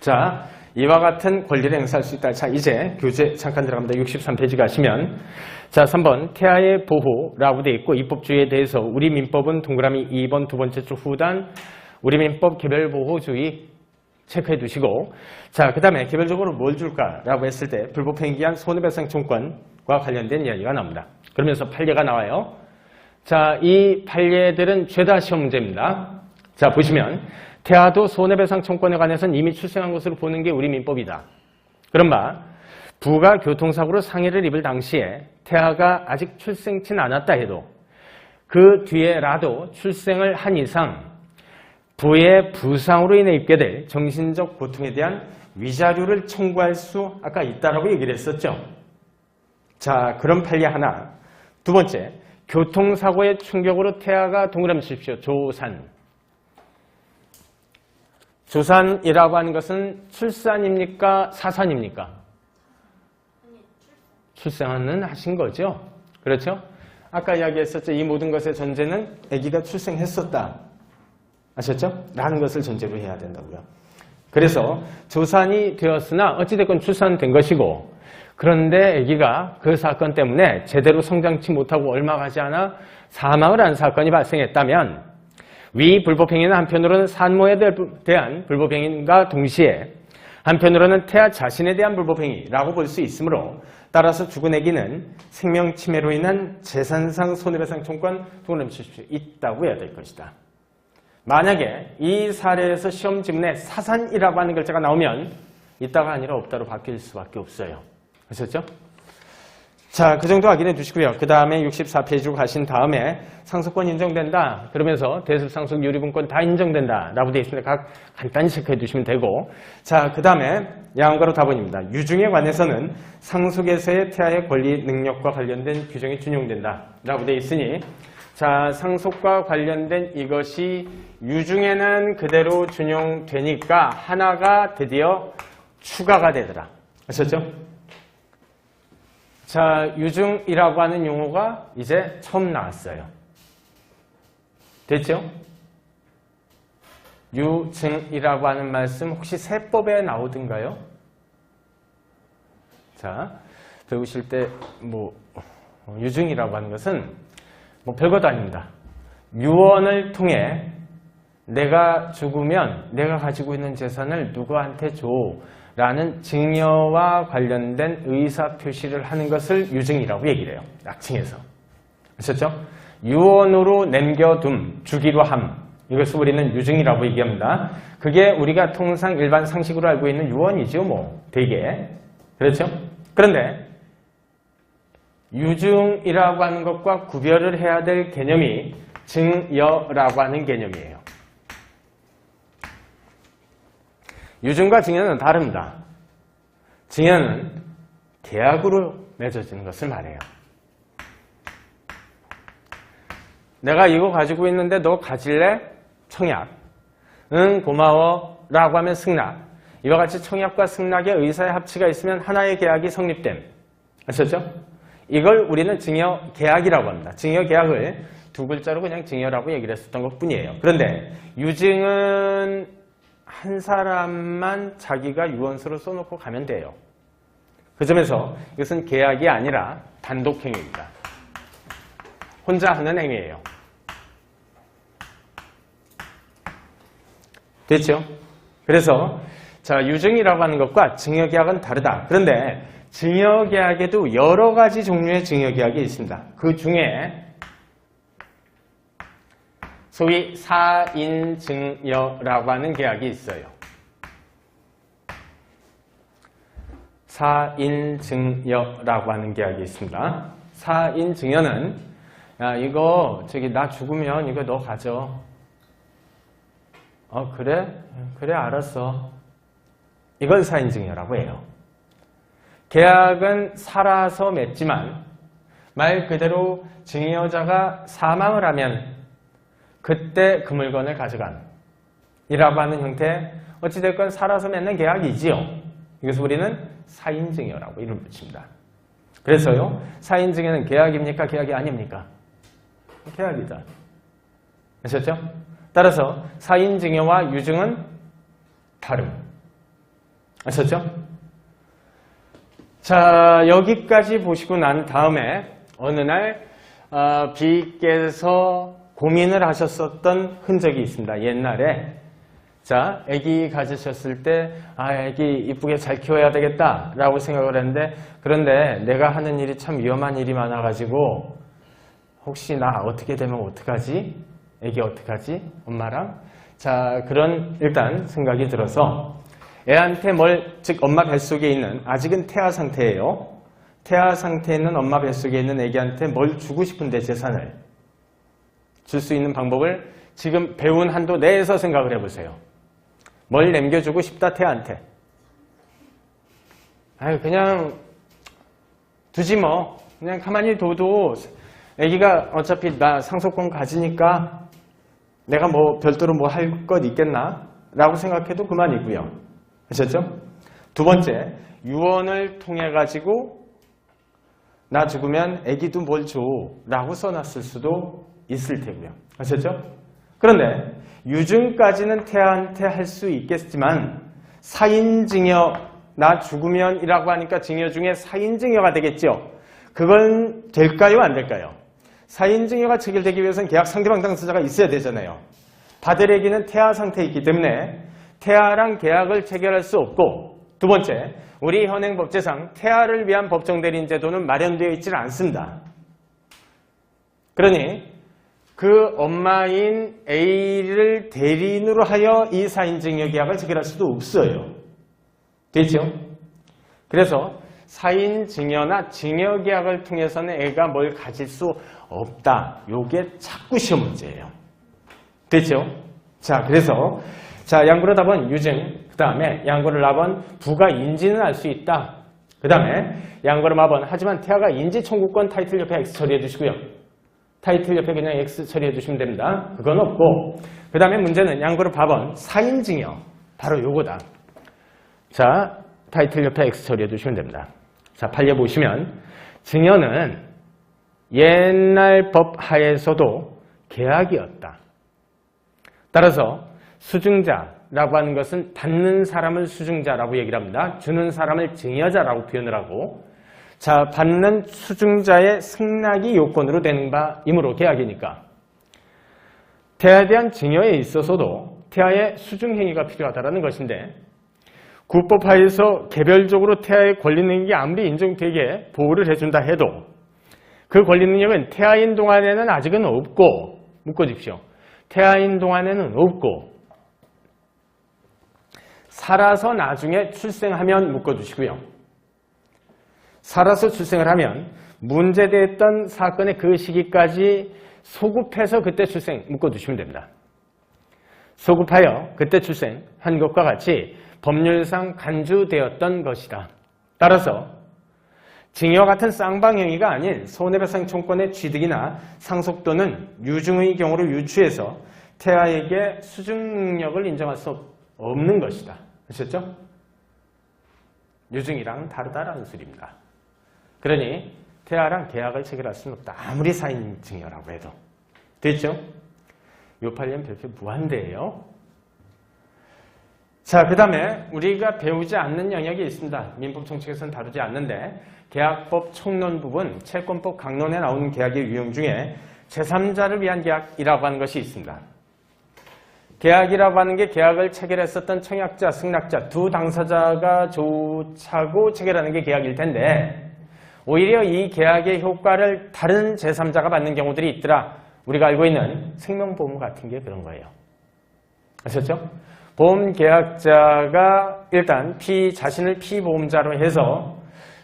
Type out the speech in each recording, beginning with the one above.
자, 이와 같은 권리를 행사할 수 있다. 자, 이제 교재 잠깐 들어갑니다. 63페이지 가시면 자, 3번 태아의 보호라고 되어 있고 입법주의에 대해서 우리 민법은 동그라미 2번 두 번째 줄 후단 우리 민법 개별보호주의 체크해 두시고 자, 그 다음에 개별적으로 뭘 줄까라고 했을 때 불법행위에 의한 손해배상 청구권과 관련된 이야기가 나옵니다. 그러면서 판례가 나와요. 자, 이 판례들은 죄다 시험 문제입니다. 자, 보시면 태아도 손해배상 청구권에 관해서는 이미 출생한 것으로 보는 게 우리 민법이다. 그런 바 부가 교통사고로 상해를 입을 당시에 태아가 아직 출생치는 않았다 해도 그 뒤에라도 출생을 한 이상 부의 부상으로 인해 입게 될 정신적 고통에 대한 위자료를 청구할 수 아까 있다라고 얘기를 했었죠. 자, 그런 판례 하나. 두 번째, 교통사고의 충격으로 태아가 동그라미 치십시오. 조산이라고 하는 것은 출산입니까? 사산입니까? 출생은 하신 거죠. 그렇죠? 아까 이야기했었죠. 이 모든 것의 전제는 아기가 출생했었다. 아셨죠? 라는 것을 전제로 해야 된다고요. 그래서 조산이 되었으나 어찌됐건 출산된 것이고 그런데 아기가 그 사건 때문에 제대로 성장치 못하고 얼마 가지 않아 사망을 한 사건이 발생했다면 위 불법행위는 한편으로는 산모에 대한 불법행위과 동시에 한편으로는 태아 자신에 대한 불법행위라고 볼 수 있으므로 따라서 죽은 아기는 생명침해로 인한 재산상 손해배상 청구권 동그라미 치십시오. 있다고 해야 될 것이다. 만약에 이 사례에서 시험 지문에 사산이라고 하는 글자가 나오면 있다가 아니라 없다로 바뀔 수밖에 없어요. 아셨죠? 자, 그 정도 확인해 주시고요. 그 다음에 64페이지로 가신 다음에 상속권 인정된다. 그러면서 대습상속 유리분권 다 인정된다. 라고 되어 있습니다. 각 간단히 체크해 두시면 되고. 자, 그 다음에 양가로 답원입니다. 유증에 관해서는 상속에서의 태아의 권리 능력과 관련된 규정이 준용된다. 라고 되어 있으니 자, 상속과 관련된 이것이 유증에는 그대로 준용되니까 하나가 드디어 추가가 되더라. 아셨죠? 자, 유증이라고 하는 용어가 이제 처음 나왔어요. 됐죠? 유증이라고 하는 말씀 혹시 세법에 나오던가요? 자, 배우실 때 유증이라고 하는 것은 별것도 아닙니다. 유언을 통해 내가 죽으면 내가 가지고 있는 재산을 누구한테 줘 라는 증여와 관련된 의사표시를 하는 것을 유증이라고 얘기를 해요. 약칭해서. 아셨죠? 유언으로 남겨둠, 주기로 함. 이것을 우리는 유증이라고 얘기합니다. 그게 우리가 통상 일반 상식으로 알고 있는 유언이죠. 되게. 그렇죠? 그런데 유증이라고 하는 것과 구별을 해야 될 개념이 증여라고 하는 개념이에요. 유증과 증여는 다릅니다. 증여는 계약으로 맺어지는 것을 말해요. 내가 이거 가지고 있는데 너 가질래? 청약. 응, 고마워. 라고 하면 승낙. 이와 같이 청약과 승낙의 의사의 합치가 있으면 하나의 계약이 성립됨. 아셨죠? 이걸 우리는 증여 계약이라고 합니다. 증여 계약을 두 글자로 그냥 증여라고 얘기를 했었던 것 뿐이에요. 그런데 유증은 한 사람만 자기가 유언서로 써놓고 가면 돼요. 그 점에서 이것은 계약이 아니라 단독 행위입니다. 혼자 하는 행위예요. 됐죠? 그래서 자, 유증이라고 하는 것과 증여계약은 다르다. 그런데 증여계약에도 여러 가지 종류의 증여계약이 있습니다. 그 중에 소위 사인증여라고 하는 계약이 있어요. 사인증여라고 하는 계약이 있습니다. 사인증여는 야, 이거 나 죽으면 이거 너 가져. 그래? 그래, 알았어. 이건 사인증여라고 해요. 계약은 살아서 맺지만 말 그대로 증여자가 사망을 하면 그때 그 물건을 가져간 이라고 하는 형태, 어찌됐건 살아서 맺는 계약이지요. 이것을 우리는 사인증여라고 이름을 붙입니다. 그래서요, 사인증여는 계약입니까? 계약이 아닙니까? 계약이다. 아셨죠? 따라서 사인증여와 유증은 다름. 아셨죠? 자, 여기까지 보시고 난 다음에 어느 날 B께서 고민을 하셨었던 흔적이 있습니다. 옛날에 자, 아기 가지셨을 때 아기 이쁘게 잘 키워야 되겠다 라고 생각을 했는데, 그런데 내가 하는 일이 참 위험한 일이 많아가지고 혹시 나 어떻게 되면 어떡하지? 아기 어떡하지? 엄마랑? 자, 그런 일단 생각이 들어서 애한테 즉 엄마 뱃속에 있는, 아직은 태아 상태예요. 태아 상태에 있는 엄마 뱃속에 있는 아기한테 뭘 주고 싶은데, 재산을 줄 수 있는 방법을 지금 배운 한도 내에서 생각을 해보세요. 뭘 남겨주고 싶다, 태아한테. 아유, 그냥 두지 뭐. 그냥 가만히 둬도 아기가 어차피 나 상속권 가지니까 내가 뭐 별도로 뭐 할 것 있겠나? 라고 생각해도 그만이고요. 아셨죠? 두 번째, 유언을 통해 가지고 나 죽으면 아기도 뭘 줘 라고 써놨을 수도 있을 테고요. 아셨죠? 그런데 유증까지는 태아한테 할 수 있겠지만 사인증여, 나 죽으면 이라고 하니까 증여 중에 사인증여가 되겠죠. 그건 될까요? 안 될까요? 사인증여가 체결되기 위해서는 계약 상대방 당사자가 있어야 되잖아요. 받을 아기는 태아 상태에 있기 때문에 태아랑 계약을 체결할 수 없고, 두 번째, 우리 현행법제상 태아를 위한 법정대리인 제도는 마련되어 있지는 않습니다. 그러니 그 엄마인 A를 대리인으로 하여 이 사인증여 계약을 체결할 수도 없어요. 됐죠? 그래서 사인증여나 증여계약을 통해서는 애가 뭘 가질 수 없다. 요게 자꾸 시험 문제예요. 됐죠? 자, 그래서 양구로 답은 유증, 그 다음에 양구를 답은 부가 인지는 알 수 있다. 그 다음에 양구로 답은 하지만 태아가 인지 청구권 타이틀 옆에 X 처리해 주시고요. 타이틀 옆에 그냥 X 처리해 주시면 됩니다. 그건 없고, 그 다음에 문제는 양구로 답은 사인증여, 바로 요거다. 자, 타이틀 옆에 X 처리해 주시면 됩니다. 자, 판례 보시면 증여는 옛날 법 하에서도 계약이었다. 따라서 수증자라고 하는 것은 받는 사람을 수증자라고 얘기를 합니다. 주는 사람을 증여자라고 표현을 하고, 자, 받는 수증자의 승낙이 요건으로 되는 바이므로 계약이니까 태아에 대한 증여에 있어서도 태아의 수증행위가 필요하다는 것인데, 구법하에서 개별적으로 태아의 권리능력이 아무리 인정되게 보호를 해준다 해도 그 권리능력은 태아인 동안에는 아직은 없고, 묶어주십시오. 태아인 동안에는 없고 살아서 나중에 출생하면 묶어주시고요. 살아서 출생을 하면 문제됐던 사건의 그 시기까지 소급해서 그때 출생 묶어두시면 됩니다. 소급하여 그때 출생한 것과 같이 법률상 간주되었던 것이다. 따라서 징역 같은 쌍방행위가 아닌 손해배상 청구권의 취득이나 상속 또는 유증의 경우로 유추해서 태아에게 수증 능력을 인정할 수 없는 것이다. 아셨죠? 유증이랑은 다르다라는 소리입니다. 그러니 태아랑 계약을 체결할 수는 없다. 아무리 사인증여라고 해도. 됐죠? 요 판례는 별표 무한대예요. 자, 그 다음에 우리가 배우지 않는 영역이 있습니다. 민법 정책에서는 다루지 않는데, 계약법 총론 부분, 채권법 강론에 나오는 계약의 유형 중에 제3자를 위한 계약이라고 하는 것이 있습니다. 계약이라고 하는 게 계약을 체결했었던 청약자, 승낙자 두 당사자가 조차고 체결하는 게 계약일 텐데, 오히려 이 계약의 효과를 다른 제3자가 받는 경우들이 있더라. 우리가 알고 있는 생명보험 같은 게 그런 거예요. 아셨죠? 보험계약자가 일단 자신을 피보험자로 해서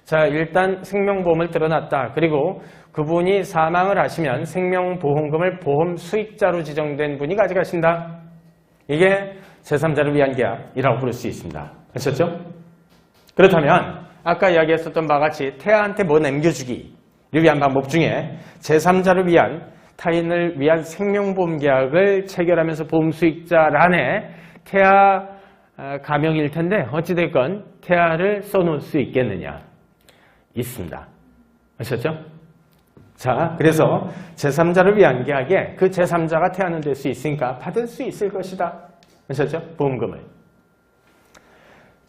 자, 일단 생명보험을 들어놨다. 그리고 그분이 사망을 하시면 생명보험금을 보험 수익자로 지정된 분이 가져가신다. 이게 제3자를 위한 계약이라고 부를 수 있습니다. 아셨죠? 그렇다면 아까 이야기했었던 바와 같이 태아한테 뭐 남겨주기를 위한 방법 중에 제3자를 위한 타인을 위한 생명보험 계약을 체결하면서 보험 수익자란에 태아 가명일 텐데 어찌됐건 태아를 써놓을 수 있겠느냐? 있습니다. 아셨죠? 자, 그래서 제3자를 위한 계약에 그 제3자가 태아는 될 수 있으니까 받을 수 있을 것이다. 아셨죠? 보험금을.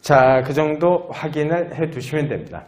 자, 그 정도 확인을 해 두시면 됩니다.